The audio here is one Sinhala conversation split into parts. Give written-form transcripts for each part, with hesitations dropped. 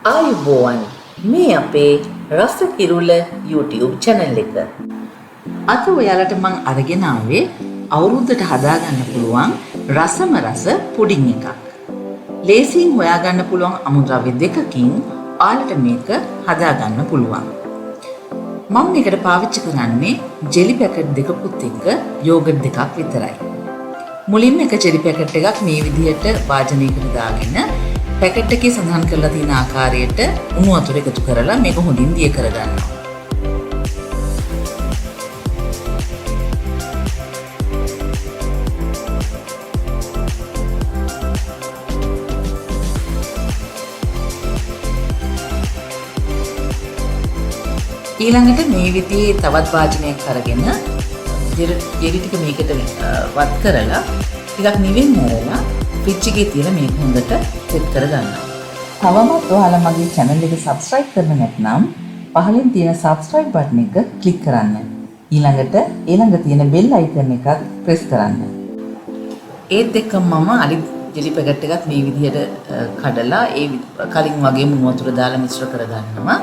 ආයුබෝවන් මේ අපේ රස කිරුල YouTube channel එක. අද ඔයාලට මම අරගෙන ආවේ අවුරුද්දට හදාගන්න පුළුවන් රසම රස පුඩින් එකක්. ලේසියෙන් හොයාගන්න පුළුවන් අමුද්‍රව්‍ය දෙකකින් ඔයාලට මේක හදාගන්න පුළුවන්. මම මේකට පාවිච්චි කරන්නේ ජෙලි පැකට් දෙකකුත් එක්ක යෝගට් දෙකක් විතරයි. මුලින්ම එක ජෙලි පැකට් එකක් මේ විදිහට වාජනයකට දාගෙන පැකට් එකේ සඳහන් කරලා තියෙන ආකාරයට උණු වතුර එකතු කරලා මේක හොඳින් දිය කරගන්නවා. ඊළඟට මේ විදිහේ තවත් වාජනයක් අරගෙන ජෙලි ටික මේකට වත් කරලා ටිකක් නිවෙන්න ඇරලා ෆ්‍රිජ් එකේ තියලා මේක හොඳට සෙට් කරගන්නවා. තවමත් ඔයාලා මගේ channel එක subscribe කරලා නැත්නම් පහළින් තියෙන subscribe button එක click කරන්න. ඊළඟට ඊළඟ තියෙන bell icon එකත් press කරන්න. ඒත් එක්කම මම අනිත් ජෙලි පැකට් එකත් මේ විදිහට කඩලා ඒ කලින් වගේම උණු වතුර දාලා මිශ්‍ර කරගන්නවා.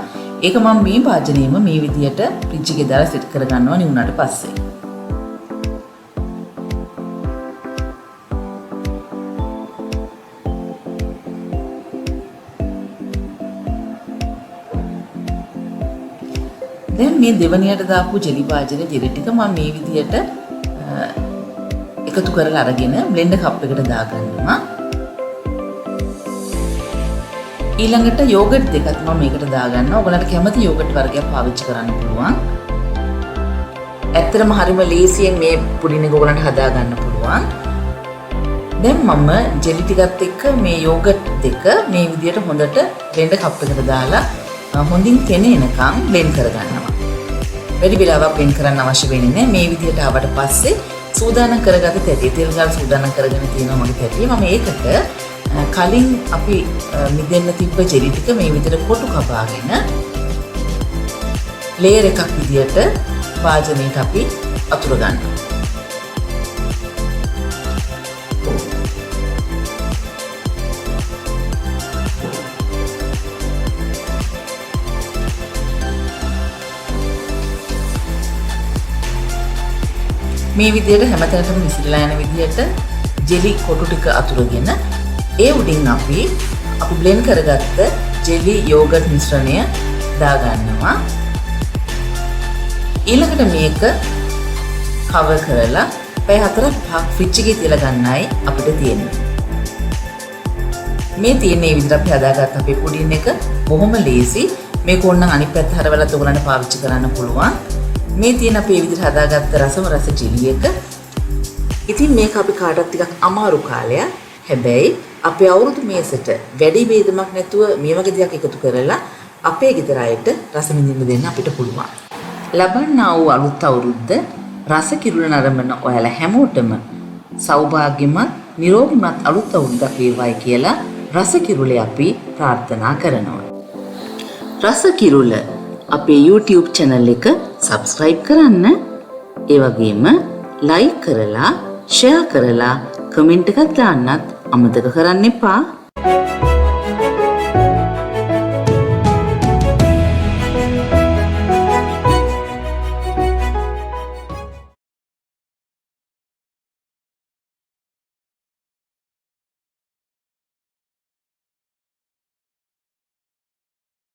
ඒක මම මේ වාජනයේම මේ විදිහට ෆ්‍රිජ් එකේ දාලා සෙට් කරගන්නවා නිවුණාට පස්සේ. දැන් මේ දෙවනියට දාපු ජෙලි වාජනේ ජෙලි ටික මම මේ විදිහට එකතු කරලා අරගෙන බ්ලෙන්ඩර් කප් එකට දාගන්නවා. ඊළඟට යෝගට් දෙකක් මම මේකට දාගන්නවා. ඔයාලට කැමති යෝගට් වර්ගයක් පාවිච්චි කරන්න පුළුවන්. ඇත්තටම හරිම ලේසියෙන් මේ පුඩින් එක ඔයාලට හදා ගන්න පුළුවන්. දැන් මම ජෙලි ටිකත් එක්ක මේ යෝගට් දෙක මේ විදිහට හොඳට බ්ලෙන්ඩර් කප් එකට දාලා හොඳින් තෙනෙනකම් බ්ලෙන්ඩ් කරගන්නවා. වැඩි වෙලාවක් බ්ලෙන්ඩ් කරන්න අවශ්‍ය වෙන්නේ නැහැ. මේ විදිහට ආවට පස්සේ සූදානම් කරගත්ත තැටිය තෙල් ගාලා සූදානම් කරගෙන තියෙනවා මගේ තැටිය. මම ඒකට කලින් අපි මිදෙන්න තිබ්බ ජෙලි ටික මේ විදිහට කොටු කපාගෙන ලේයර් එකක් විදිහට වාජනයට අපි අතුර ගන්නවා. මේ විදිහට හැමතැනටම විසිරලා යන විදිහට ජෙලි කොටු ටික අතුරගෙන ඒ උඩින් අපි බ්ලෙන්ඩ් කරගත්ත ජෙලි යෝගට් මිශ්‍රණය දාගන්නවා. ඊළඟට මේක කවර් කරලා පැය 4-5ක් ෆ්‍රිජ් එකේ තියලා ගන්නයි අපිට තියෙන්නේ. මේ තියෙන මේ විදිහට අපි හදාගත්ත අපේ පුඩින් එක බොහොම ලේසි. මේක ඕනනම් අනිත් පැත්ත හරවලත් ඔයගලන්ට පාවිච්චි කරන්න පුළුවන්. මේ තියෙන අපේ විදිහට හදාගත්ත රසම රස ජෙලි එක. ඉතින් මේක අපි කාටත් ටිකක් අමාරු කාලයක්. හැබැයි අපේ අවුරුදු මේසෙට වැඩි වේදමක් නැතුව මේ වගේ දෙයක් එකතු කරලා අපේ ගෙදර අයට රස විඳින්න දෙන්න අපිට පුළුවන්. ලබන්නා වූ අලුත් අවුරුද්ද රස කිරුල නරඹන ඔයාලා හැමෝටම සෞභාග්‍යමත් නිරෝගීමත් අලුත් අවුරුද්දක් වේවායි කියලා රස කිරුලේ අපි ප්‍රාර්ථනා කරනවා. රස කිරුල අපේ YouTube channel එක subscribe කරන්න. ඒ වගේම like කරලා share කරලා comment එකක් දාන්නත් අමතක කරන්න එපා.